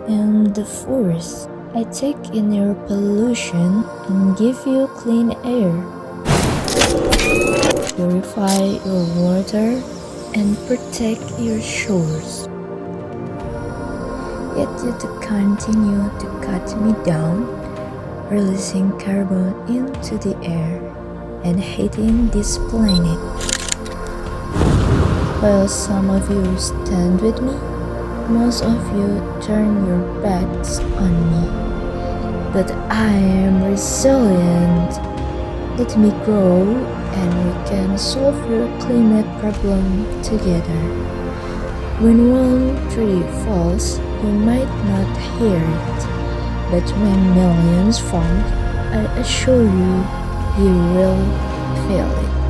am the forest. I take in your pollution and give you clean air, purify your water, and protect your shores. Yet you to continue to cut me down, releasing carbon into the air and hating this planet. While some of you stand with me, most of you turn your backs on me. But I am resilient. Let me grow and we can solve your climate problem together. When one tree falls, you might not hear it, but when millions fall, I assure you, you will feel it.